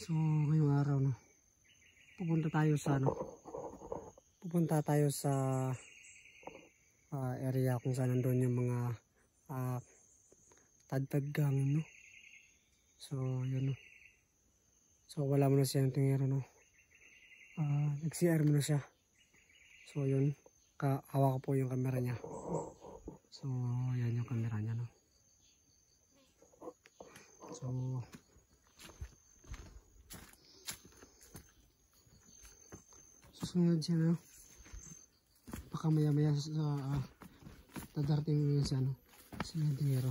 So ngayong araw no, pupunta tayo sa area kung saan nandun yung mga tadtaggang no. So yun no. So wala mo na siya yung tingero no. Nag-CR mo na siya. So yun, hawak ko po yung camera niya. So yan yung camera niya no. So susunod siya no. Baka maya sa dadarating siya no. Sa tingero.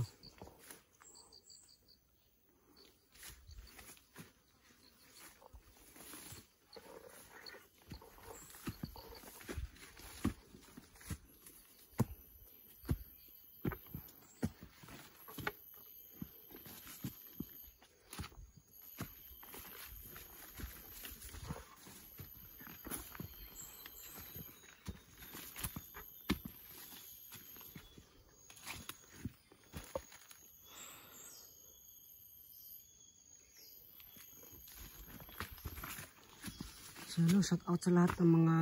So hello, shout out sa lahat ng mga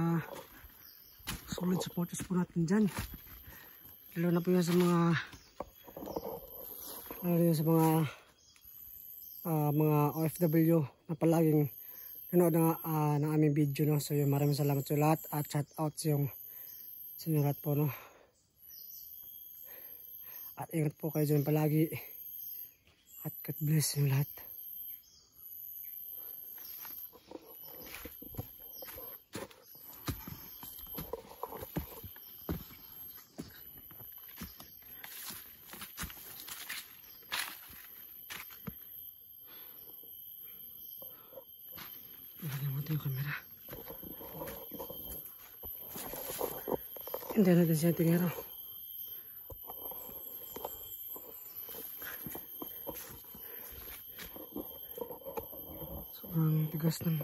solid supporters po natin dyan. Hello na po yan sa mga OFW na palaging nanood ng aming video no. So yun, maraming salamat sa lahat at shout out sa inyo lahat po no. At ingat po kayo dyan palagi at God bless yung lahat. Lagyan mo ito yung camera. Hindi natin siya tingero. Sobrang tigas ng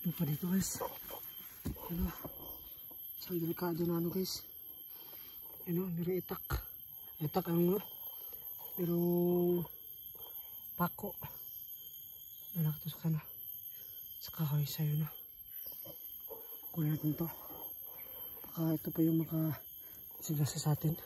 lupa dito guys. Ano? So delikado na ano guys. Ano? Merong itak. Itak ang merong pako. Nalakatos ka na. Sa kahoy sa'yo na. Kunin natin to. Baka ito pa yung makasigasa sa atin.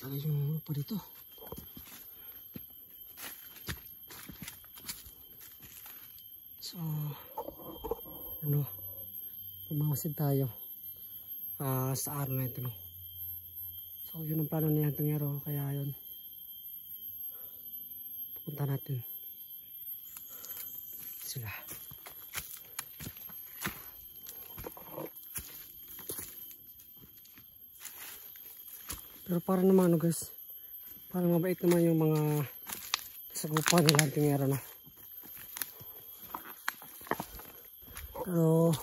Lagi yung lupa dito. So ano, pumawasid tayo sa araw na ito no. So yun ang plano niya tingero, kaya yun pupunta natin sila. Pero para naman ano guys, parang mabait naman yung mga sagupan nila tingero na. Pero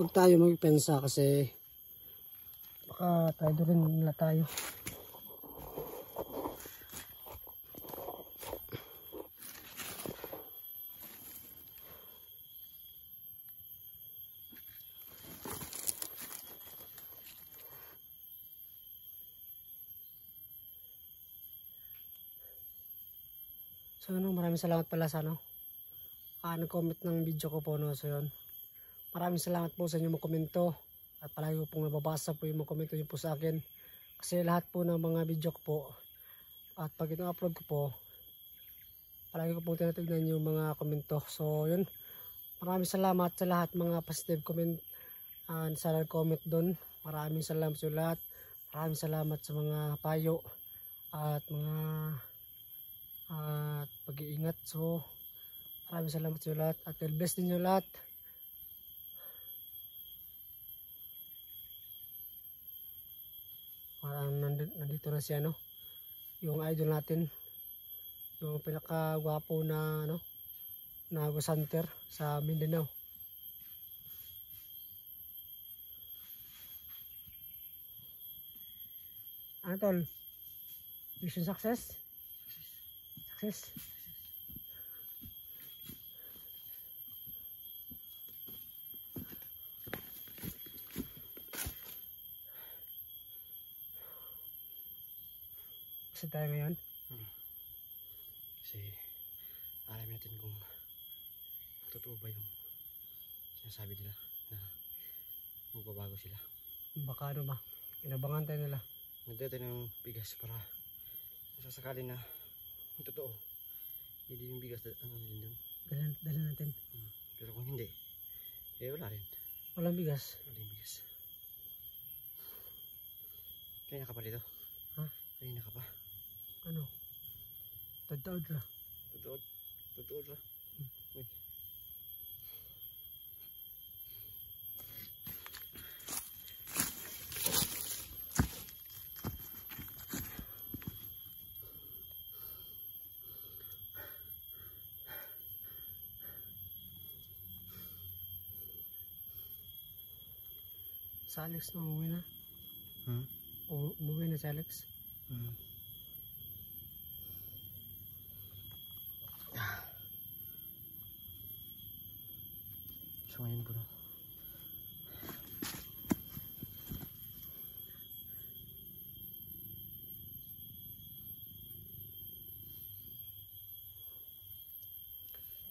huwag tayo magpensa kasi baka tayo rin nila tayo. So ano, maraming salamat pala sa nag-comment ng video ko po no. So yun, maraming salamat po sa inyo mga komento at palagi ko pong nababasa po yung mga komento nyo po sa akin kasi lahat po ng mga video ko po at pag ito-upload ko po palagi ko pong tinatignan yung mga komento. So yun, maraming salamat sa lahat mga positive comment sa nag-comment doon. Maraming salamat sa lahat. Maraming salamat sa mga payo at mga pag-iingat. So maraming salamat sa lahat at God bless din yung lahat. Nandito na siya no, yung idol natin, yung pinakagwapo na ano, na ghost hunter sa Mindanao. Ano tol? Mission success? Success? Kasi tayo ngayon? Kasi alamin natin kung totoo ba yung sinasabi nila na magbabago sila. Baka ano ba? Inabangan tayo nila. Nagdala tayo ng bigas para masasakali na yung totoo. Hindi yung bigas na ano nila dun. Dala natin. Pero kung hindi, eh wala rin. Walang bigas. Wala yung bigas. Kanina ka pa dito? Ha? Kanina ka pa? Ano? Tataod ra. Totoo ra. Uy. Sa Alex na umuwi na. Umuwi na si Alex. So ngayon bro,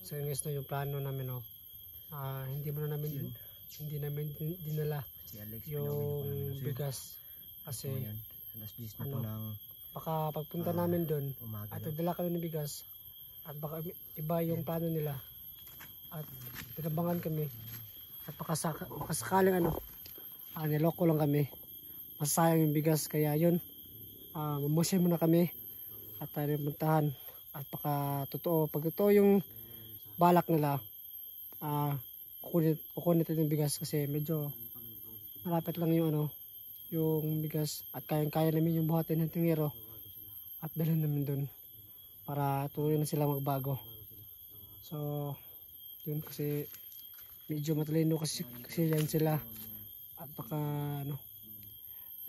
so yun guys, no, yung plano namin, no, hindi namin dinala si Alex yung bigas kasi ngayon alas 10 na ano, po ng baka pagpunta namin doon umaga at dala kami ng bigas at baka iba yung plano nila at tinabangan kami at makasakaling ano, niloko lang kami, masayang yung bigas, kaya yun, mamusay muna kami at tayo puntahan at baka totoo, pag totoo yung balak nila, kukunin natin yung bigas kasi medyo malapit lang yung ano, yung bigas at kayang-kaya namin yung buhatin ng tingero at dalhin namin dun para tuloy na sila magbago. So yun, kasi medyo matalino kasi yan sila at baka ano,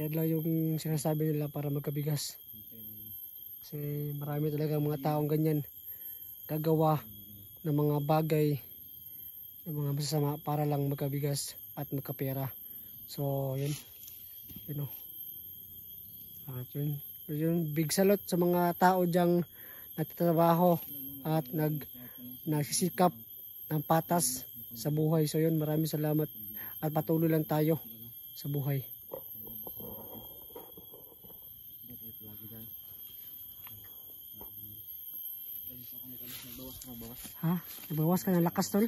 yan lang yung sinasabi nila para magkabigas kasi marami talaga mga taong ganyan gagawa ng mga bagay, ng mga masasama para lang magkabigas at magkapera. So yun, you know, at yun, big salute sa mga tao diyang nagtatrabaho at nagsisikap ng patas sa buhay. So yun, maraming salamat at patuloy lang tayo sa buhay. Ha? Nagbawas ka ng lakas tol?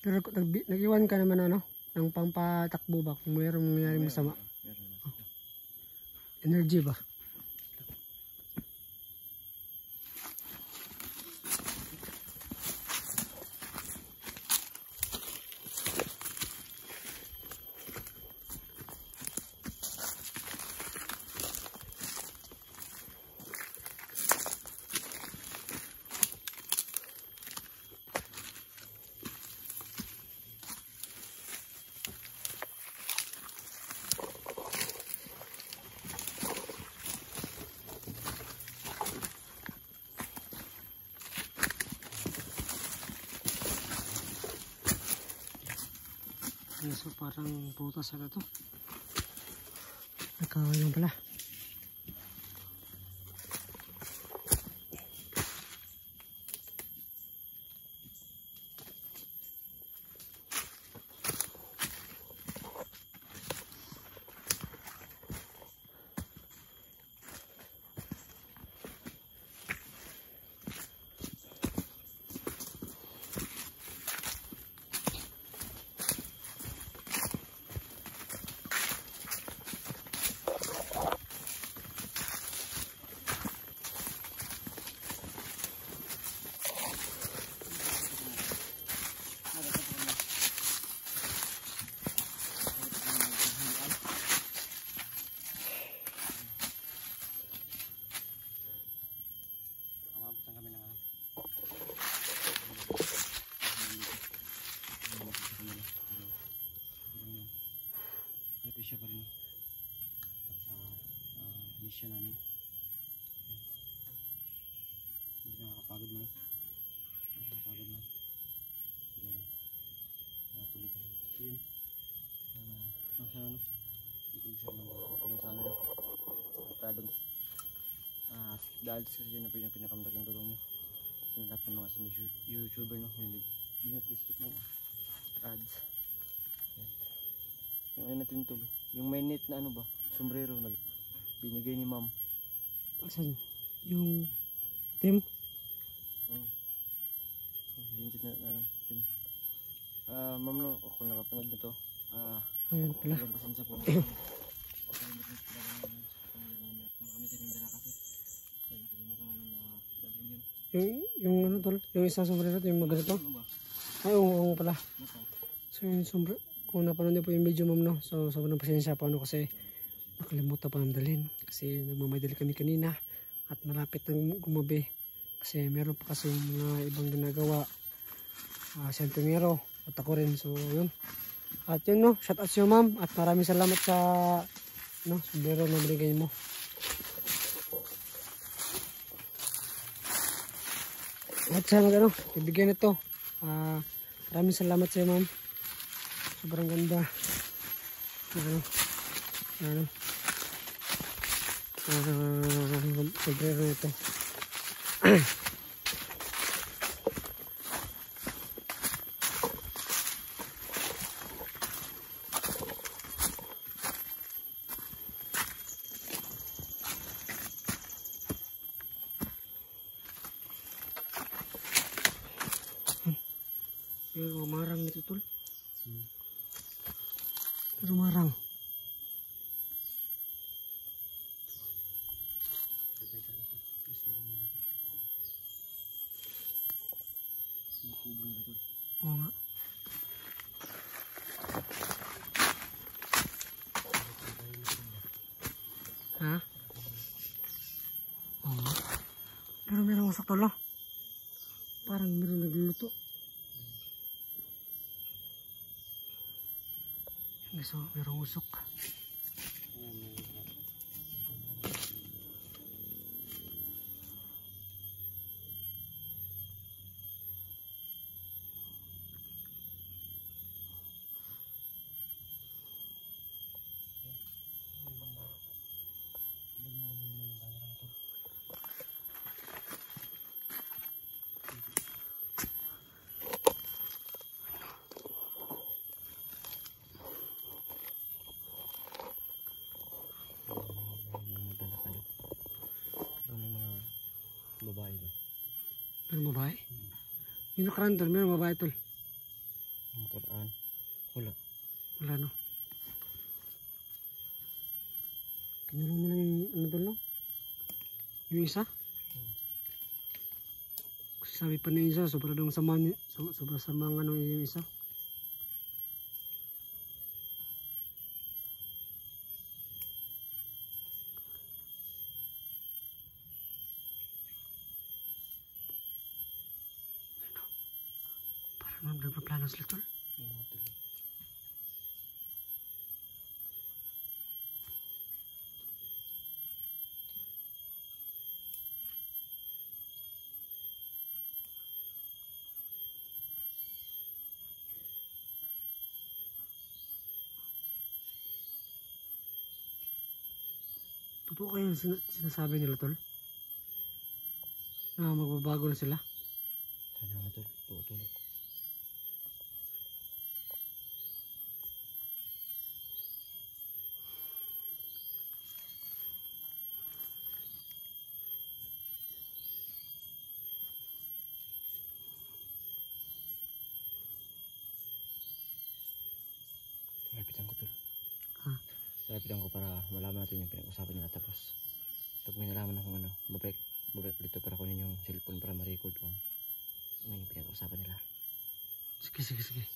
Pero nag-iwan ka naman ano, ng pampatakbo ba kung mayroong nangyari masama? Energy ba? So parang butas na to. Nakaway lang pala. pagod man. Pagod man. Tuloy pa rin. Yun. Ano siya ano? Ikinig siya ng tulong sa amin. At doon. Dahil kasi yun na po yung pinakamalaking tulong nyo. Sa lahat ng mga YouTuber no. Yun yung skip mo. Ads. Yan. Yung ano natin tulo. Yung may net na ano ba? Sombrero na binigay ni ma'am. Asan? Yung team? Oo. Yung na ano. Ma'am no, kung napapanood nyo to. Ayan pala. Pasensya po. Yung ano tol? Yung isang sombrero, yung maganito? Ay, oo pala. So yung sombrero, kung napanood niyo po yung video ma'am no, so sobrang pasensya po ano kasi nakalimutan pa ng dalhin. Kasi nagmamadali kami kanina at malapit ng gumabi. Kasi meron pa kasi mga ibang ginagawa. Sentimiero at ako rin. So yun. At yun no, shout out sa'yo ma'am. At maraming salamat sa no, sombrero na binigay mo. At sa ano, ibigay nito. Maraming salamat sa'yo ma'am. Sobrang ganda. Sombrero nito. Pero marang nito tol. Pero marang. Oo nga. Ha? Oo nga. Pero merong usok tol no? Parang meron nagluluto. So, merong usok. Babae ba? Meron babae? Yung nakaraan tol, meron babae tol. Yung Quran? Wala. Wala no. Kinulong mo lang yung ano tol no? Yung isa? Kasi sabi pa na isa, sobra daw sama niya. Sobra sama nga nung yung isa. Parang nagpaplano sila tol. Totoo kayo yung sinasabi nila tol? Na magbabago na sila? Sana nga tol, tutulog. Lapitan ko tol. Ha? Lapitan ko para malaman natin yung pinag-usapan nila, tapos pag may nalaman akong ano, babalik dito para kunin yung cellphone para ma-record kung ano yung pinag-usapan nila. Sige.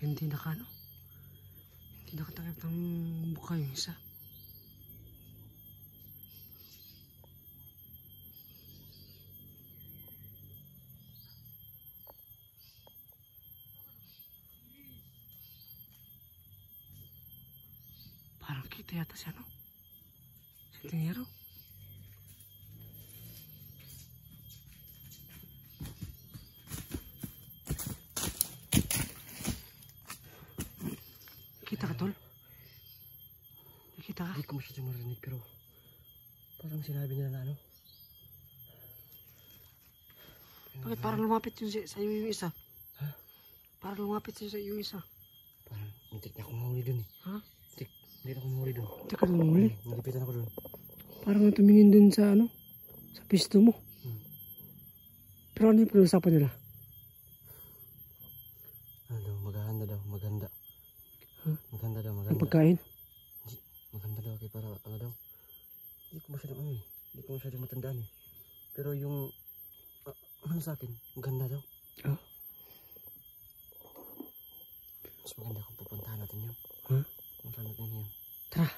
Hindi nakatakip ng mukha yung isa. Parang kita yata siya, no? Si Tingero. Kita ka, tol? Nakita ka? Hindi ko masyadong marinig pero parang sinabi nila na ano. Bakit parang lumapit yun sa iyo yung isa? Ha? Parang lumapit sa iyo yung isa. Parang muntik na akong mahuli dun eh. Ha? Hindi na akong mahuli dun. Hindi ka nung huli. Nalipitan ako dun. Parang tumingin dun sa ano? Sa pisto mo. Pero ano yung pinag-usapan nila? Ano daw, maghahanda daw, maghanda. Maganda daw, Ang maganda. pagkain? Maganda daw, kaya para ano daw. Hindi ko masyadong ano eh. Hindi ko masyadong matandaan eh. Pero yung ano sa akin, maganda daw. Oh. Mas maganda kung pupuntahan natin yun. Ha? Pupuntahan natin yun. Tara.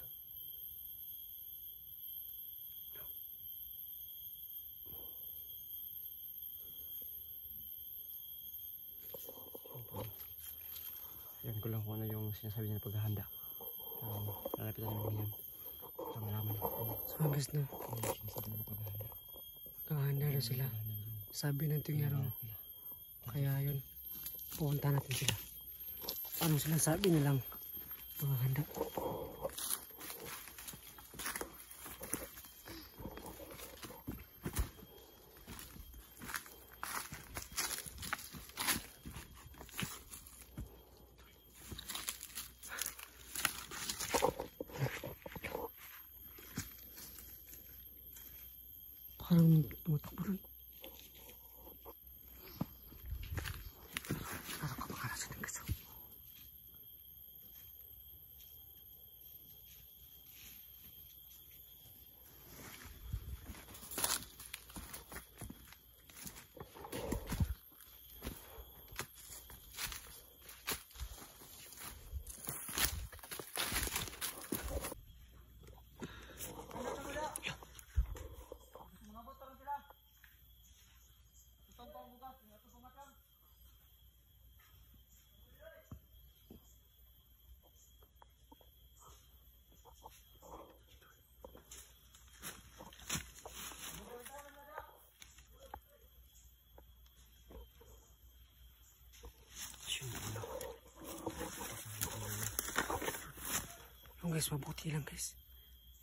Yan ko lang kung ano yung sinasabi niya na paghahanda. Lalapitan namin yan. Para malaman kung So hanggang na. ano yung sinasabi niya na paghahanda. Kakahanda na sila. Sabi ng Tingero. Kaya yun. Pupunta natin sila. Ano sila sabi nilang mga handa. Parang tumatakbo rin. Parang kapakarasan ng kaso. Guys, mabuti lang guys.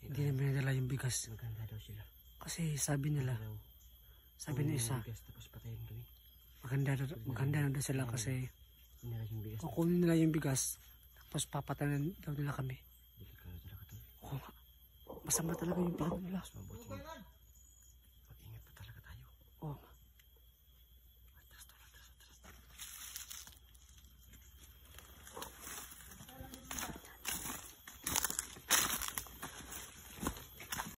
Hindi namin nadala yung bigas. Maganda daw sila. Kasi sabi nila, sabi ng isa, Bigas tapos patayin kami. maganda na daw sila kasi Nila yung bigas. kukunin nila yung bigas tapos papatanan daw nila kami. Delikado talaga to. Oo nga. Masama talaga yung plano nila. Mas mabuti.